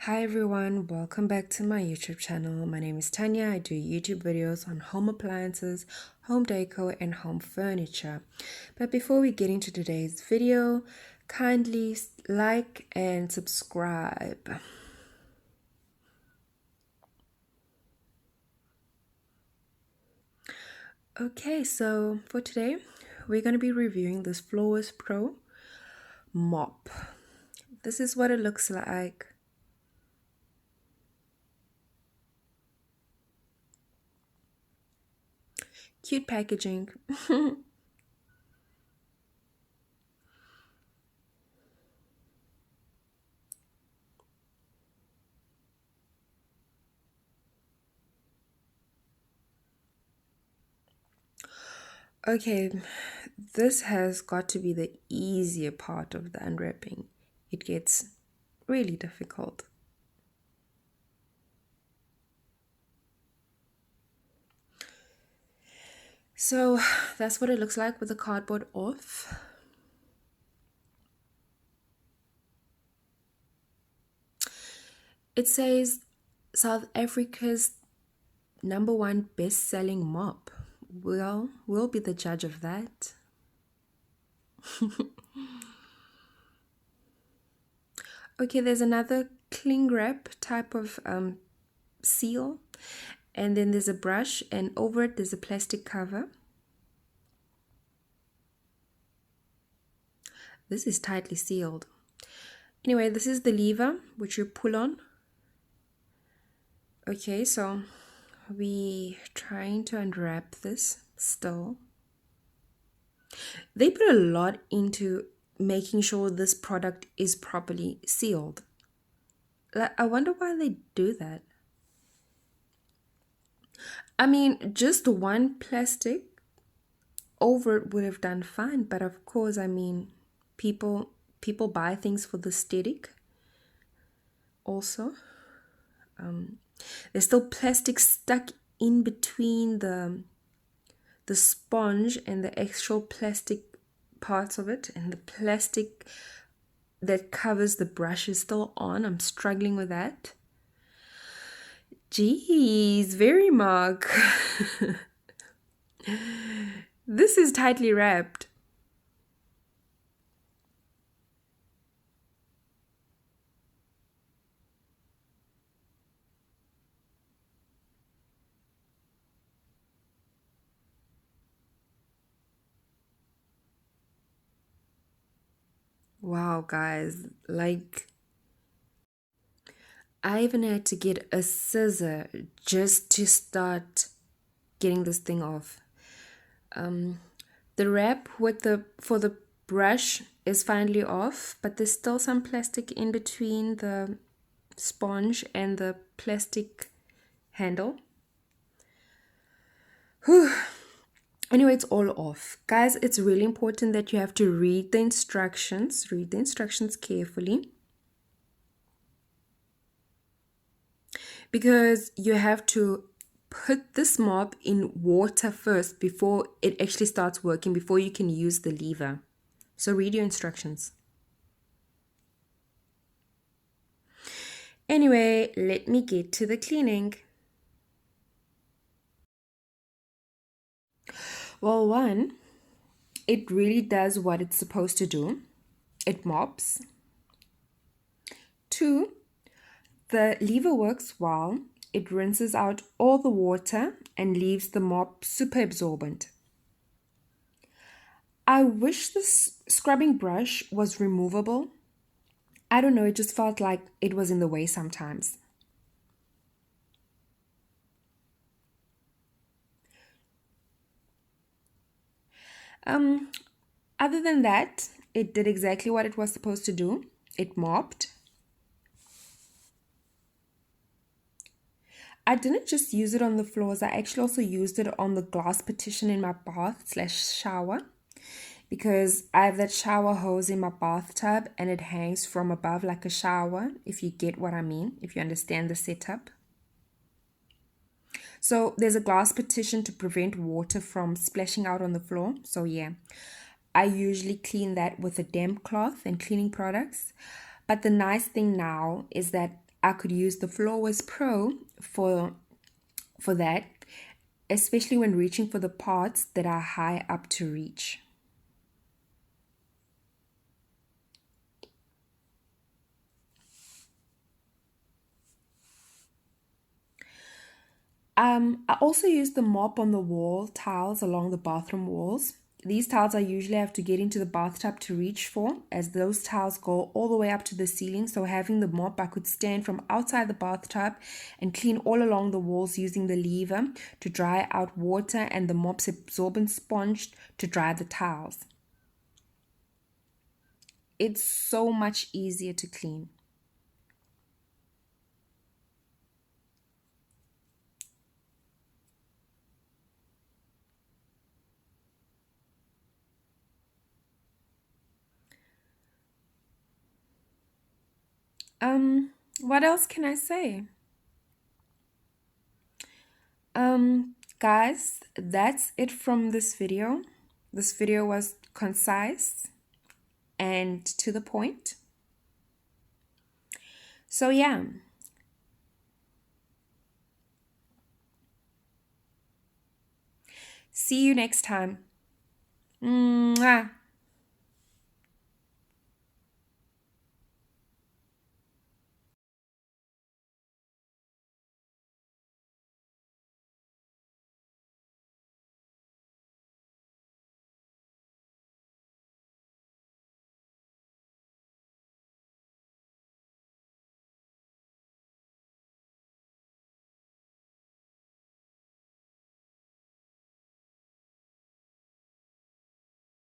Hi everyone, welcome back to my YouTube channel. My name is Tanya. I do YouTube videos on home appliances, home decor, and home furniture. But before we get into today's video, kindly like and subscribe. Okay, so for today, we're going to be reviewing this Floorwiz Pro mop. This is what it looks like. Cute packaging. Okay, this has got to be the easier part of the unwrapping. It gets really difficult. So that's what it looks like with the cardboard off. It says South Africa's #1 best-selling mop. Well, we'll be the judge of that. Okay, there's another cling wrap type of seal, and then there's a brush, and over it there's a plastic cover. This is tightly sealed. Anyway, this is the lever which you pull on. Okay, so we trying to unwrap this still. They put a lot into making sure this product is properly sealed. I wonder why they do that. I mean, just one plastic over it would have done fine, but of course, I mean, people buy things for the aesthetic also. There's still plastic stuck in between the sponge and the actual plastic parts of it, and the plastic that covers the brush is still on. I'm struggling with that. Jeez, very Mark. This is tightly wrapped. Wow, guys, like I even had to get a scissor just to start getting this thing off. The wrap with for the brush is finally off, but there's still some plastic in between the sponge and the plastic handle. Whew. Anyway, it's all off. Guys, it's really important that you have to read the instructions. Read the instructions carefully. Because you have to put this mop in water first before it actually starts working, before you can use the lever. So read your instructions. Anyway, let me get to the cleaning. Well, one, it really does what it's supposed to do. It mops. Two, the lever works well. It rinses out all the water and leaves the mop super absorbent. I wish this scrubbing brush was removable. I don't know, it just felt like it was in the way sometimes. Other than that, it did exactly what it was supposed to do. It mopped. I didn't just use it on the floors, I actually also used it on the glass partition in my bath/shower, because I have that shower hose in my bathtub and it hangs from above like a shower, if you get what I mean, if you understand the setup. So there's a glass partition to prevent water from splashing out on the floor. So yeah, I usually clean that with a damp cloth and cleaning products. But the nice thing now is that I could use the Floorwiz Pro for that, especially when reaching for the parts that are high up to reach. I also use the mop on the wall tiles along the bathroom walls. These tiles I usually have to get into the bathtub to reach for, as those tiles go all the way up to the ceiling. So having the mop, I could stand from outside the bathtub and clean all along the walls using the lever to dry out water and the mop's absorbent sponge to dry the tiles. It's so much easier to clean. What else can I say? Guys, that's it from this video. This video was concise and to the point. So yeah. See you next time. Mwah.